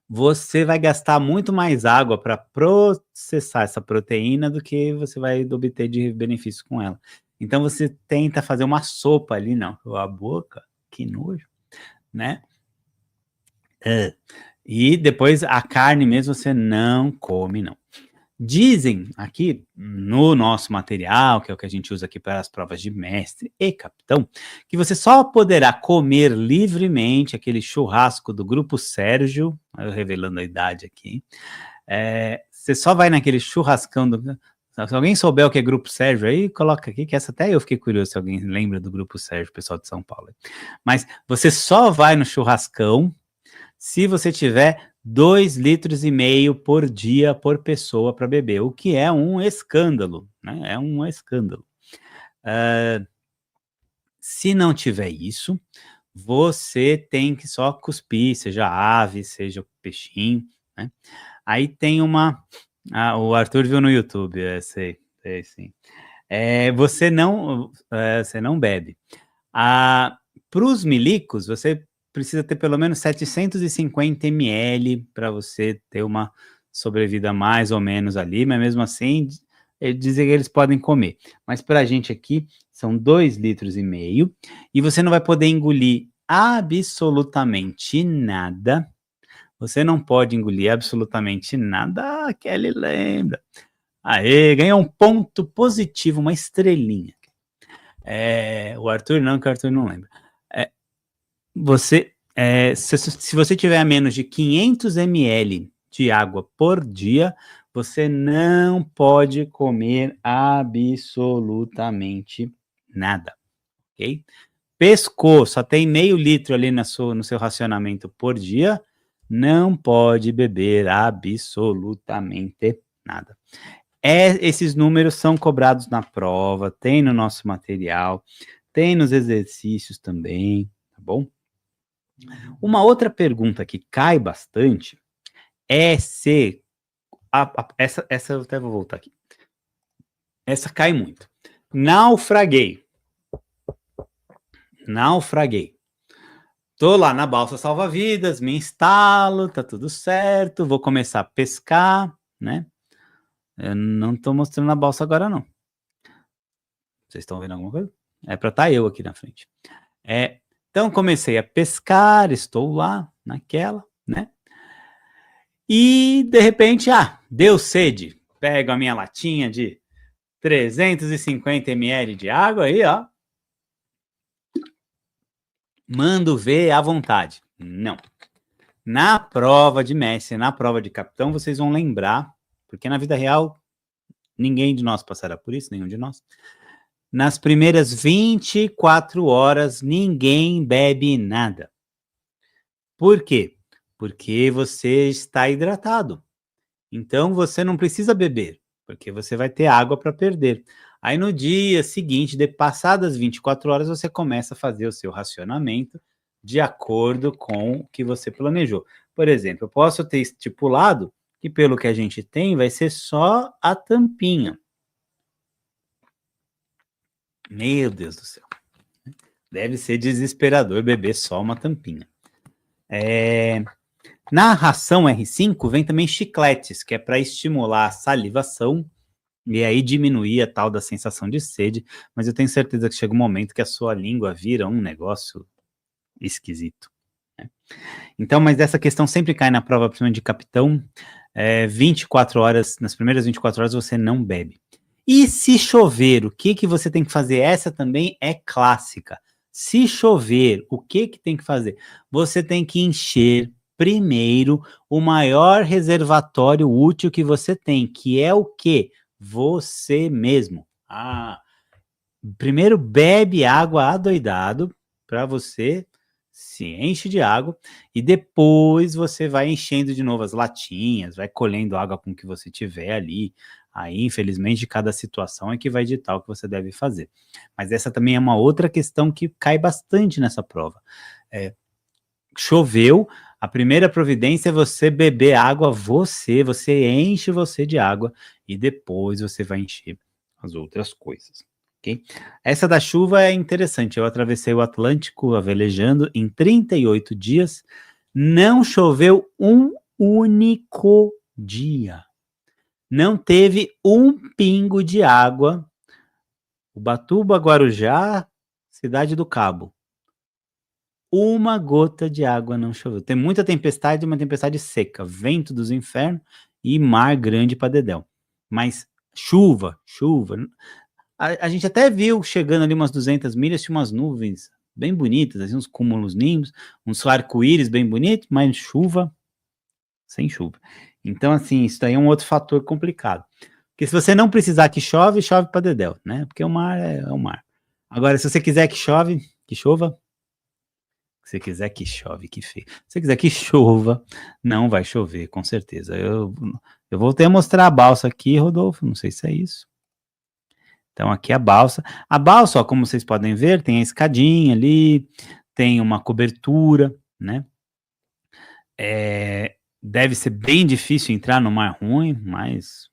você vai gastar muito mais água para processar essa proteína do que você vai obter de benefício com ela. Então você tenta fazer uma sopa ali, não, a boca, que nojo, né? E depois a carne mesmo você não come, não. Dizem aqui no nosso material, que é o que a gente usa aqui para as provas de mestre e capitão, que você só poderá comer livremente aquele churrasco do Grupo Sérgio, eu revelando a idade aqui, Você só vai naquele churrascão se alguém souber o que é Grupo Sérgio aí, coloca aqui, que essa até eu fiquei curioso se alguém lembra do Grupo Sérgio, pessoal de São Paulo. Mas você só vai no churrascão se você tiver 2,5 litros por dia por pessoa para beber, o que é um escândalo, né? É um escândalo. Se não tiver isso, você tem que só cuspir, seja ave, seja peixinho, né? Aí tem o Arthur viu no YouTube, sei sim. Você não bebe. Para os milicos, você precisa ter pelo menos 750 ml para você ter uma sobrevida mais ou menos ali, mas mesmo assim, dizem que eles podem comer. Mas para a gente aqui, são 2,5 litros, e você não vai poder engolir absolutamente nada. Você não pode engolir absolutamente nada. Ah, Kelly lembra. Aê, ganhou um ponto positivo, uma estrelinha. O Arthur não, que o Arthur não lembra. Se você tiver a menos de 500 ml de água por dia, você não pode comer absolutamente nada, ok? Pescou, só tem meio litro ali no seu racionamento por dia, não pode beber absolutamente nada. Esses números são cobrados na prova, tem no nosso material, tem nos exercícios também, tá bom? Uma outra pergunta que cai bastante é se... essa eu até vou voltar aqui. Essa cai muito. Naufraguei. Tô lá na balsa salva-vidas, me instalo, tá tudo certo, vou começar a pescar, né? Eu não tô mostrando a balsa agora, não. Vocês estão vendo alguma coisa? É pra estar eu aqui na frente. Então comecei a pescar, estou lá naquela, né? E de repente, deu sede. Pego a minha latinha de 350 ml de água aí, ó. Mando ver à vontade. Não. Na prova de mestre, na prova de capitão, vocês vão lembrar, porque na vida real, ninguém de nós passará por isso, nenhum de nós. Nas primeiras 24 horas, ninguém bebe nada. Por quê? Porque você está hidratado. Então, você não precisa beber, porque você vai ter água para perder. Aí, no dia seguinte, passadas 24 horas, você começa a fazer o seu racionamento de acordo com o que você planejou. Por exemplo, eu posso ter estipulado que, pelo que a gente tem, vai ser só a tampinha. Meu Deus do céu. Deve ser desesperador beber só uma tampinha. Na ração R5 vem também chicletes, que é para estimular a salivação e aí diminuir a tal da sensação de sede, mas eu tenho certeza que chega um momento que a sua língua vira um negócio esquisito, né? Então, mas essa questão sempre cai na prova, principalmente de capitão. 24 horas, nas primeiras 24 horas você não bebe. E se chover, o que você tem que fazer? Essa também é clássica. Se chover, o que tem que fazer? Você tem que encher primeiro o maior reservatório útil que você tem, que é o quê? Você mesmo. Primeiro bebe água adoidado para você se enche de água e depois você vai enchendo de novo as latinhas, vai colhendo água com o que você tiver ali. Aí, infelizmente, cada situação é que vai ditar o que você deve fazer. Mas essa também é uma outra questão que cai bastante nessa prova. Choveu, a primeira providência é você beber água, você enche você de água e depois você vai encher as outras coisas. Okay? Essa da chuva é interessante. Eu atravessei o Atlântico velejando em 38 dias, não choveu um único dia. Não teve um pingo de água. Ubatuba, Guarujá, Cidade do Cabo. Uma gota de água não choveu. Tem muita tempestade, uma tempestade seca, vento dos infernos e mar grande para dedéu. Mas chuva. A gente até viu chegando ali umas 200 milhas, tinha umas nuvens bem bonitas, assim, uns cúmulos nimbos, uns arco-íris bem bonitos, mas chuva, sem chuva. Então, assim, isso daí é um outro fator complicado. Porque se você não precisar que chove, chove para dedéu, né? Porque o mar é o mar. Agora, se você quiser que chove, que chova, se você quiser que chove, que feio. Se você quiser que chova, não vai chover, com certeza. Eu voltei a mostrar a balsa aqui, Rodolfo, não sei se é isso. Então, aqui a balsa. A balsa, ó, como vocês podem ver, tem a escadinha ali, tem uma cobertura, né? Deve ser bem difícil entrar no mar ruim, mas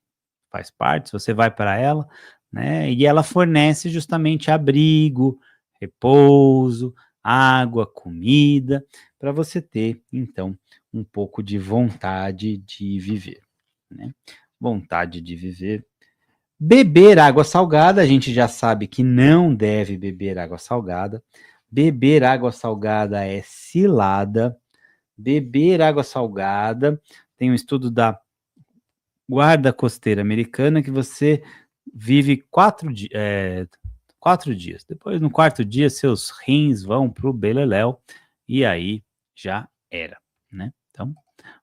faz parte, se você vai para ela, né? E ela fornece justamente abrigo, repouso, água, comida, para você ter, então, um pouco de vontade de viver, né? Vontade de viver. Beber água salgada, a gente já sabe que não deve beber água salgada. Beber água salgada é cilada. Beber água salgada, tem um estudo da Guarda Costeira Americana que você vive 4 dias. Depois, no quarto dia, seus rins vão pro beleléu e aí já era, né? Então,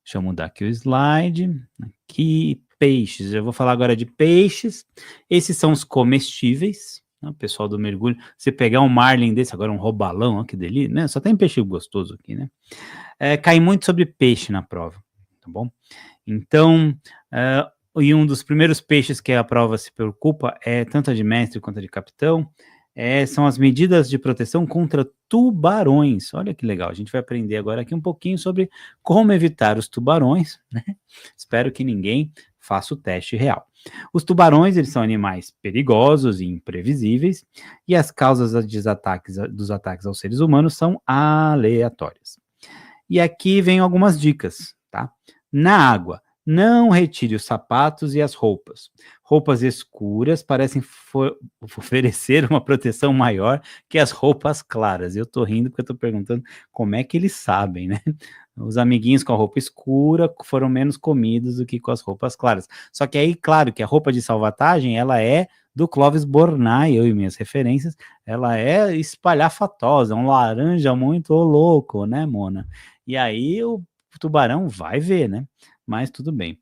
deixa eu mudar aqui o slide. Aqui, peixes. Eu vou falar agora de peixes. Esses são os comestíveis. Né? O pessoal do mergulho. Você pegar um marlin desse, agora um robalão, ó, que delícia, né? Só tem peixe gostoso aqui, né? Cai muito sobre peixe na prova, tá bom? Então, e um dos primeiros peixes que a prova se preocupa é tanto a de mestre quanto a de capitão, são as medidas de proteção contra tubarões. Olha que legal, a gente vai aprender agora aqui um pouquinho sobre como evitar os tubarões, né? Espero que ninguém faça o teste real. Os tubarões, eles são animais perigosos e imprevisíveis, e as causas dos ataques aos seres humanos são aleatórias. E aqui vem algumas dicas, tá? Na água, não retire os sapatos e as roupas. Roupas escuras parecem oferecer uma proteção maior que as roupas claras. Eu tô rindo porque eu tô perguntando como é que eles sabem, né? Os amiguinhos com a roupa escura foram menos comidos do que com as roupas claras. Só que aí, claro, que a roupa de salvatagem, ela é do Clóvis Bornai, eu e minhas referências, ela é espalhafatosa, um laranja muito louco, né, Mona? E aí o tubarão vai ver, né? Mas tudo bem.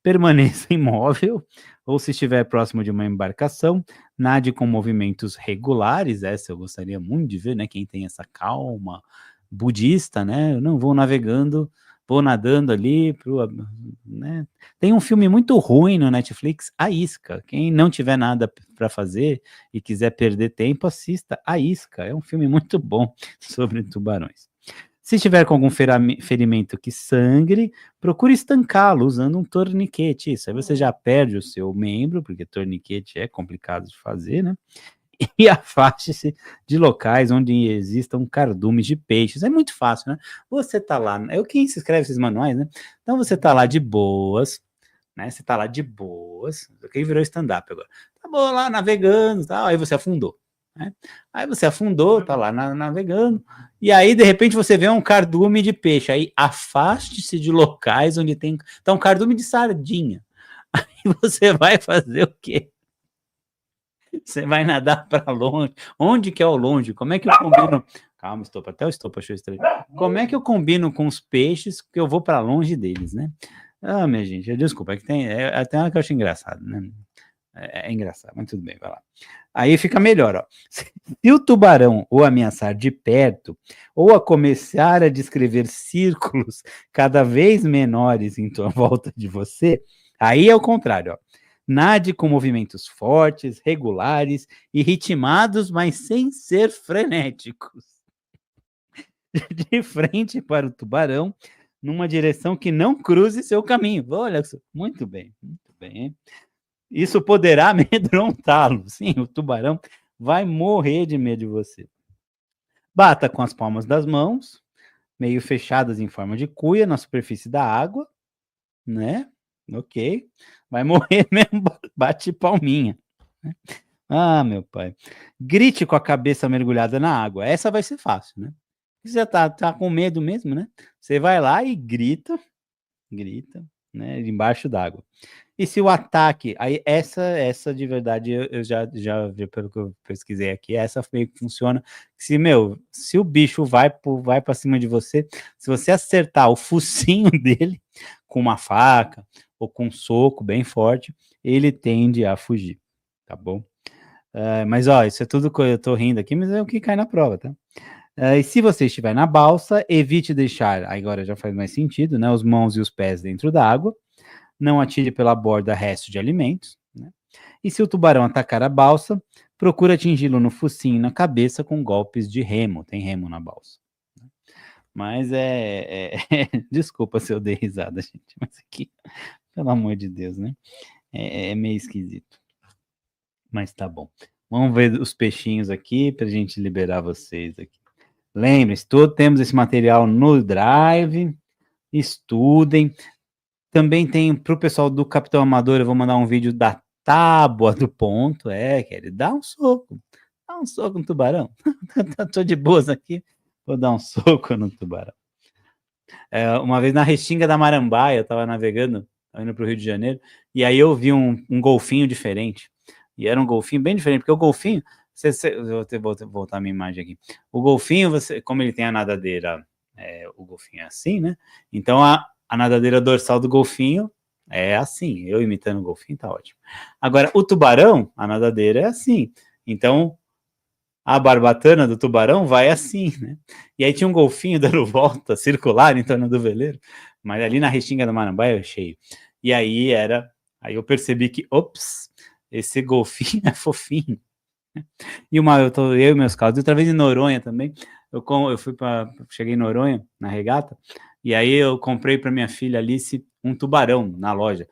Permaneça imóvel, ou se estiver próximo de uma embarcação, nade com movimentos regulares, essa eu gostaria muito de ver, né? Quem tem essa calma budista, né? Eu não vou navegando, vou nadando ali, né? Tem um filme muito ruim no Netflix, A Isca. Quem não tiver nada para fazer e quiser perder tempo, assista A Isca. É um filme muito bom sobre tubarões. Se estiver com algum ferimento que sangre, procure estancá-lo usando um torniquete. Isso aí você já perde o seu membro, porque torniquete é complicado de fazer, né? E afaste-se de locais onde existam cardumes de peixes. É muito fácil, né? Você tá lá, eu quem se escreve esses manuais, né? Então você tá lá de boas, né? Você tá lá de boas, quem virou stand-up agora. Tá bom lá navegando, tal, aí você afundou. Né? Aí você afundou, tá lá navegando, e aí de repente você vê um cardume de peixe. Aí afaste-se de locais onde tem. Tá um cardume de sardinha. Aí você vai fazer o quê? Você vai nadar para longe. Onde que é o longe? Como é que eu combino? Calma, estopa, até o estopa achou estranho. Como é que eu combino com os peixes que eu vou para longe deles, né? Ah, minha gente, desculpa, é que tem até uma que eu acho engraçado, né? É engraçado, mas tudo bem, vai lá. Aí fica melhor, ó. Se o tubarão o ameaçar de perto, ou a começar a descrever círculos cada vez menores em tua volta de você, aí é o contrário, ó. Nade com movimentos fortes, regulares e ritmados, mas sem ser frenéticos. De frente para o tubarão, numa direção que não cruze seu caminho. Olha, muito bem, muito bem. Isso poderá amedrontá-lo. Sim, o tubarão vai morrer de medo de você. Bata com as palmas das mãos, meio fechadas em forma de cuia, na superfície da água, né? Ok. Vai morrer mesmo, bate palminha. Ah, meu pai. Grite com a cabeça mergulhada na água. Essa vai ser fácil, né? Você tá com medo mesmo, né? Você vai lá e grita, né, embaixo d'água. E se o ataque, aí essa de verdade eu já vi pelo que eu pesquisei aqui, essa meio que funciona, se o bicho vai para cima de você, se você acertar o focinho dele com uma faca ou com um soco bem forte, ele tende a fugir, tá bom? Mas ó, isso é tudo que eu tô rindo aqui, mas é o que cai na prova, tá? E se você estiver na balsa, evite deixar, agora já faz mais sentido, né, os mãos e os pés dentro da água, não atire pela borda resto de alimentos, né? E se o tubarão atacar a balsa, procure atingi-lo no focinho e na cabeça com golpes de remo, tem remo na balsa. Mas desculpa se eu dei risada, gente, mas aqui, pelo amor de Deus, né? É meio esquisito. Mas tá bom. Vamos ver os peixinhos aqui pra gente liberar vocês aqui. Lembre-se, temos esse material no Drive, estudem. Também tem para o pessoal do Capitão Amador, eu vou mandar um vídeo da tábua do ponto, quer dá um soco no tubarão. Tô de boas aqui, vou dar um soco no tubarão. Uma vez na Restinga da Marambaia, eu tava navegando, indo pro Rio de Janeiro, e aí eu vi um golfinho diferente, e era um golfinho bem diferente, porque o golfinho, vou voltar a minha imagem aqui, o golfinho, como ele tem a nadadeira, o golfinho é assim, né, então a nadadeira dorsal do golfinho é assim, eu imitando o golfinho tá ótimo. Agora, o tubarão, a nadadeira é assim, então a barbatana do tubarão vai assim, né? E aí tinha um golfinho dando volta circular em torno do veleiro, mas ali na Restinga do Marambaia é cheio. E aí eu percebi que, ops, esse golfinho é fofinho. E eu e meus carros, outra vez em Noronha também, cheguei em Noronha, na regata, e aí eu comprei para minha filha Alice um tubarão na loja.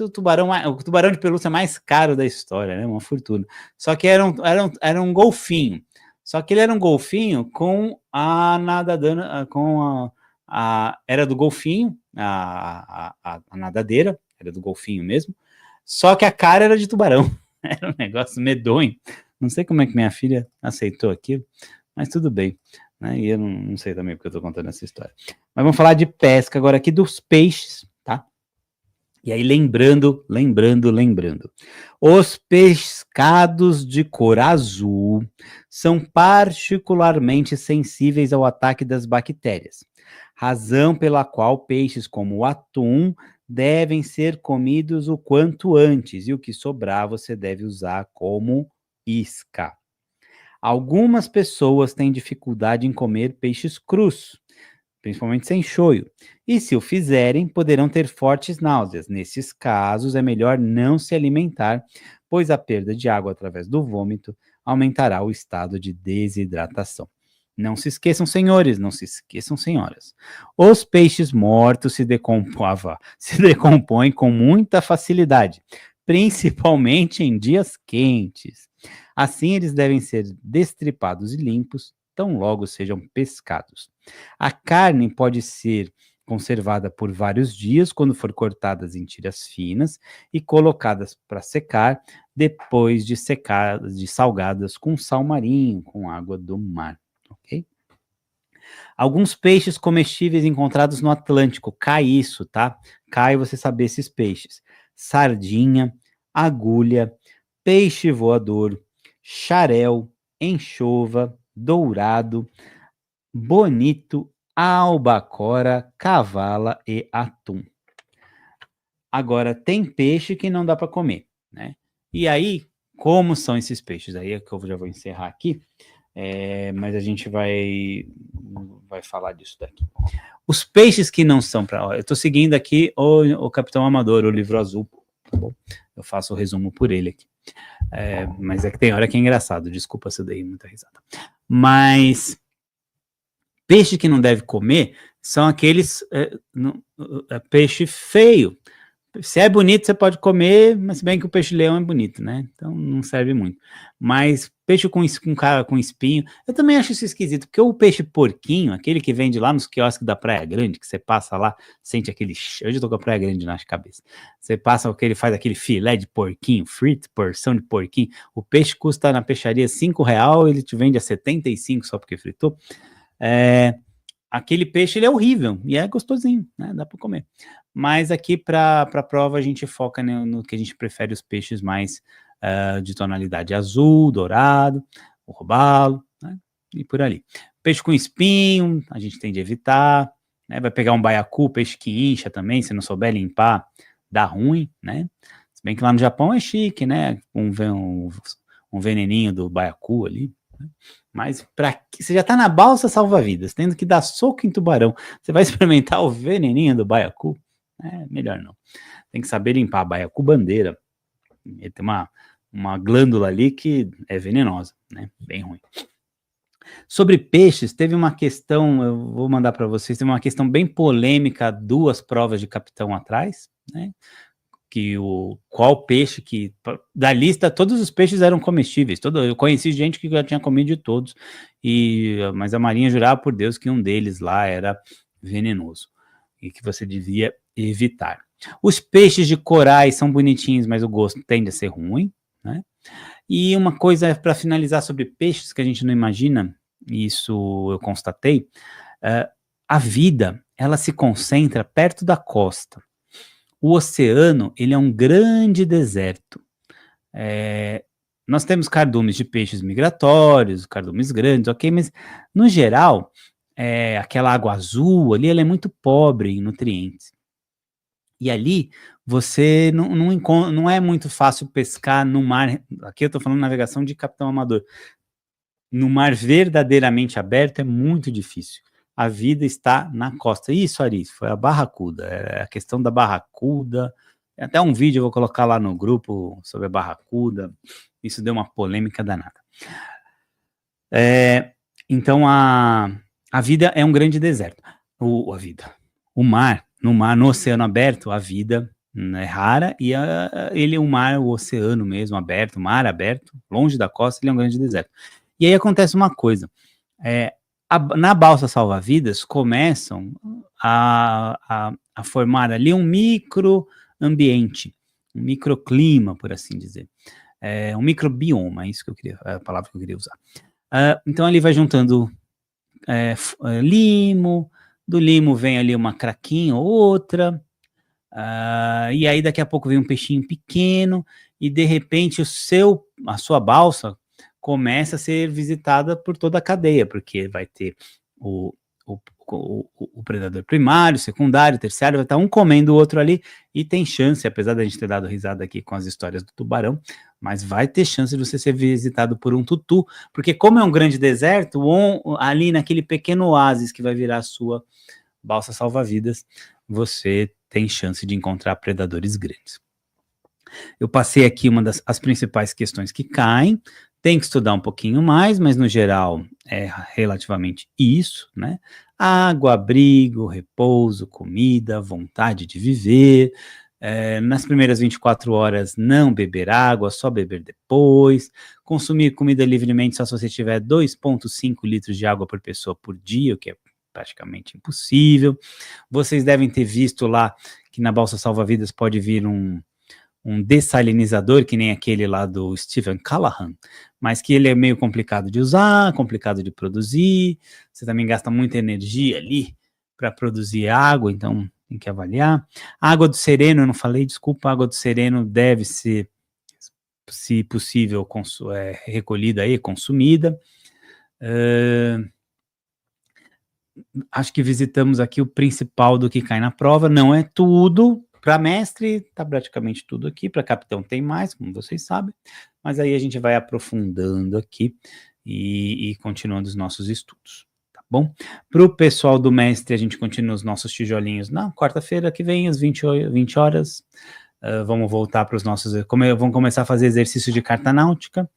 O tubarão de pelúcia mais caro da história, né? Uma fortuna. Só que era um golfinho. Só que ele era um golfinho com a nadadeira, era do golfinho, a nadadeira, era do golfinho mesmo. Só que a cara era de tubarão. Era um negócio medonho. Não sei como é que minha filha aceitou aquilo, mas tudo bem. Né? E eu não sei também porque eu tô contando essa história. Mas vamos falar de pesca agora aqui dos peixes, tá? E aí, lembrando, os pescados de cor azul são particularmente sensíveis ao ataque das bactérias, razão pela qual peixes como o atum devem ser comidos o quanto antes, e o que sobrar você deve usar como isca. Algumas pessoas têm dificuldade em comer peixes crus, principalmente sem shoyu. E se o fizerem, poderão ter fortes náuseas. Nesses casos, é melhor não se alimentar, pois a perda de água através do vômito aumentará o estado de desidratação. Não se esqueçam, senhores, não se esqueçam, senhoras. Os peixes mortos se decompõem com muita facilidade, principalmente em dias quentes. Assim, eles devem ser destripados e limpos, tão logo sejam pescados. A carne pode ser conservada por vários dias quando for cortadas em tiras finas e colocadas para secar, depois de salgadas com sal marinho, com água do mar, ok? Alguns peixes comestíveis encontrados no Atlântico, cai isso, tá? Cai você saber esses peixes. Sardinha, agulha, peixe voador, xarel, enxova, dourado, bonito, albacora, cavala e atum. Agora, tem peixe que não dá para comer, né? E aí, como são esses peixes? Aí é que eu já vou encerrar aqui, mas a gente vai falar disso daqui. Os peixes que não são para... Eu estou seguindo aqui o Capitão Amador, o livro azul, tá bom? Eu faço o resumo por ele aqui. Mas é que tem hora que é engraçado, desculpa se eu dei muita risada. Mas... peixe que não deve comer são aqueles peixe feio. Se é bonito, você pode comer, mas se bem que o peixe-leão é bonito, né? Então não serve muito. Mas peixe com espinho, eu também acho isso esquisito, porque o peixe porquinho, aquele que vende lá nos quiosques da Praia Grande, que você passa lá, sente aquele... Hoje eu tô com a Praia Grande na cabeça. Você passa, faz aquele filé de porquinho, frito, porção de porquinho. O peixe custa na peixaria R$5, ele te vende a 75 só porque fritou. aquele peixe ele é horrível e é gostosinho, né? Dá para comer. Mas aqui para a prova a gente foca no que a gente prefere os peixes mais de tonalidade azul, dourado, o robalo, né? E por ali. Peixe com espinho, a gente tende a evitar, né? Vai pegar um baiacu, peixe que incha também, se não souber limpar, dá ruim, né? Se bem que lá no Japão é chique, né? Um veneninho do baiacu ali. Mas você já está na balsa salva-vidas, tendo que dar soco em tubarão. Você vai experimentar o veneninho do baiacu? Melhor não. Tem que saber limpar a baiacu bandeira. Ele tem uma glândula ali que é venenosa, né? Bem ruim. Sobre peixes, teve uma questão, eu vou mandar para vocês, teve uma questão bem polêmica, 2 provas de capitão atrás, né? Qual peixe que, da lista, todos os peixes eram comestíveis, eu conheci gente que já tinha comido de todos, mas a Marinha jurava por Deus que um deles lá era venenoso, e que você devia evitar. Os peixes de corais são bonitinhos, mas o gosto tende a ser ruim, né? E uma coisa para finalizar sobre peixes que a gente não imagina, isso eu constatei, a vida, ela se concentra perto da costa. O oceano, ele é um grande deserto. Nós temos cardumes de peixes migratórios, cardumes grandes, ok? Mas, no geral, aquela água azul ali, ela é muito pobre em nutrientes. E ali, você não é muito fácil pescar no mar. Aqui eu estou falando navegação de capitão amador. No mar verdadeiramente aberto é muito difícil. A vida está na costa. Isso, Ari, foi a barracuda. A questão da barracuda. Tem até um vídeo eu vou colocar lá no grupo sobre a barracuda. Isso deu uma polêmica danada. Então, a vida é um grande deserto. O mar, no oceano aberto, a vida é rara e ele é o oceano mesmo aberto, o mar aberto, longe da costa, ele é um grande deserto. E aí acontece uma coisa, na balsa salva-vidas começam a formar ali um microambiente, um microclima, por assim dizer, um microbioma, é isso que é a palavra que eu queria usar. Então ali vai juntando limo, do limo vem ali uma craquinha ou outra, e aí daqui a pouco vem um peixinho pequeno, e de repente a sua balsa começa a ser visitada por toda a cadeia, porque vai ter o predador primário, secundário, terciário, vai estar um comendo o outro ali, e tem chance, apesar da gente ter dado risada aqui com as histórias do tubarão, mas vai ter chance de você ser visitado por um tutu, porque como é um grande deserto, ali naquele pequeno oásis que vai virar a sua balsa salva-vidas, você tem chance de encontrar predadores grandes. Eu passei aqui as principais questões que caem, tem que estudar um pouquinho mais, mas no geral é relativamente isso, né? Água, abrigo, repouso, comida, vontade de viver. Nas primeiras 24 horas não beber água, só beber depois. Consumir comida livremente só se você tiver 2,5 litros de água por pessoa por dia, o que é praticamente impossível. Vocês devem ter visto lá que na balsa salva-vidas pode vir um dessalinizador, que nem aquele lá do Stephen Callahan, mas que ele é meio complicado de usar, complicado de produzir, você também gasta muita energia ali para produzir água, então tem que avaliar. A água do sereno, eu não falei, desculpa, a água do sereno deve ser, se possível, recolhida aí, consumida. Acho que visitamos aqui o principal do que cai na prova, não é tudo. Para mestre, está praticamente tudo aqui. Para capitão tem mais, como vocês sabem. Mas aí a gente vai aprofundando aqui e continuando os nossos estudos, tá bom? Para o pessoal do mestre, a gente continua os nossos tijolinhos na quarta-feira que vem, às 20 horas. Vamos voltar para os nossos... Vamos começar a fazer exercício de carta náutica.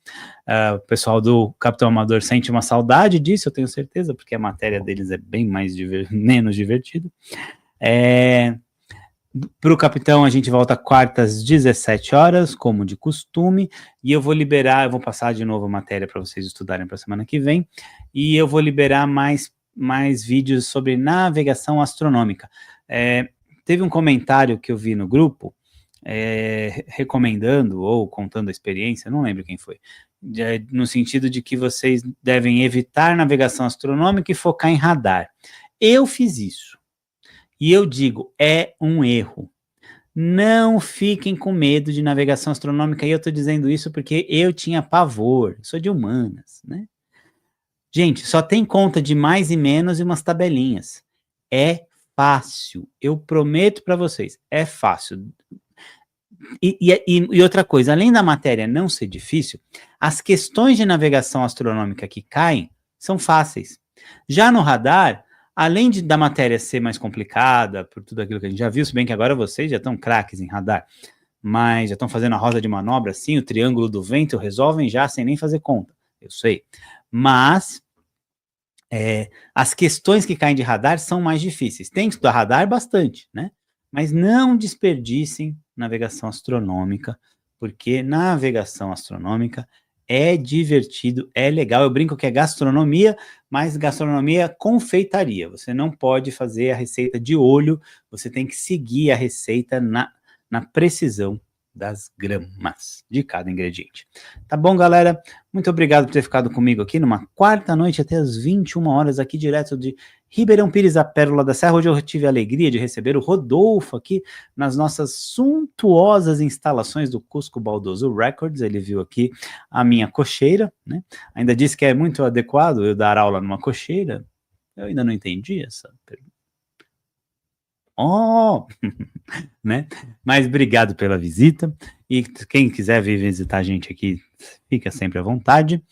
O pessoal do Capitão Amador sente uma saudade disso, eu tenho certeza, porque a matéria deles é bem menos divertida. Para o capitão, a gente volta quartas às 17 horas, como de costume, e eu vou passar de novo a matéria para vocês estudarem para a semana que vem, e eu vou liberar mais vídeos sobre navegação astronômica. Teve um comentário que eu vi no grupo, recomendando ou contando a experiência, não lembro quem foi, no sentido de que vocês devem evitar navegação astronômica e focar em radar. Eu fiz isso. E eu digo, é um erro. Não fiquem com medo de navegação astronômica, e eu estou dizendo isso porque eu tinha pavor, sou de humanas, né? Gente, só tem conta de mais e menos e umas tabelinhas. É fácil, eu prometo para vocês, é fácil. E outra coisa, além da matéria não ser difícil, as questões de navegação astronômica que caem são fáceis. Já no radar, além da matéria ser mais complicada, por tudo aquilo que a gente já viu, se bem que agora vocês já estão craques em radar, mas já estão fazendo a roda de manobra assim, o triângulo do vento, resolvem já sem nem fazer conta, eu sei. Mas as questões que caem de radar são mais difíceis. Tem que estudar radar bastante, né? Mas não desperdicem navegação astronômica, porque navegação astronômica é divertido, é legal. Eu brinco que é gastronomia, mas gastronomia confeitaria. Você não pode fazer a receita de olho, você tem que seguir a receita na precisão das gramas de cada ingrediente. Tá bom, galera? Muito obrigado por ter ficado comigo aqui numa quarta noite até as 21 horas aqui direto de Ribeirão Pires, a Pérola da Serra. Hoje eu tive a alegria de receber o Rodolfo aqui nas nossas suntuosas instalações do Cusco Baldoso Records. Ele viu aqui a minha cocheira, né? Ainda disse que é muito adequado eu dar aula numa cocheira. Eu ainda não entendi essa pergunta. Oh! Né? Mas obrigado pela visita, e quem quiser vir visitar a gente aqui, fica sempre à vontade,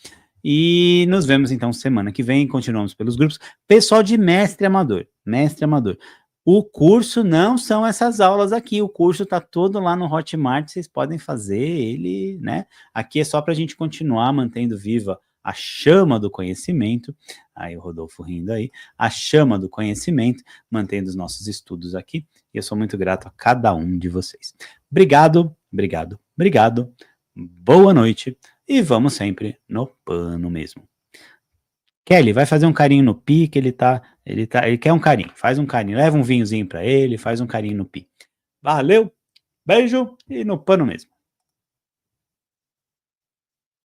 e nos vemos então semana que vem, continuamos pelos grupos. Pessoal de mestre amador, o curso não são essas aulas aqui, o curso tá todo lá no Hotmart, vocês podem fazer ele, né? Aqui é só para a gente continuar mantendo viva a chama do conhecimento, aí o Rodolfo rindo aí, a chama do conhecimento, mantendo os nossos estudos aqui, e eu sou muito grato a cada um de vocês. Obrigado, obrigado, obrigado, boa noite, e vamos sempre no pano mesmo. Kelly, vai fazer um carinho no Pi, que ele quer um carinho, faz um carinho, leva um vinhozinho para ele, faz um carinho no Pi. Valeu, beijo, e no pano mesmo.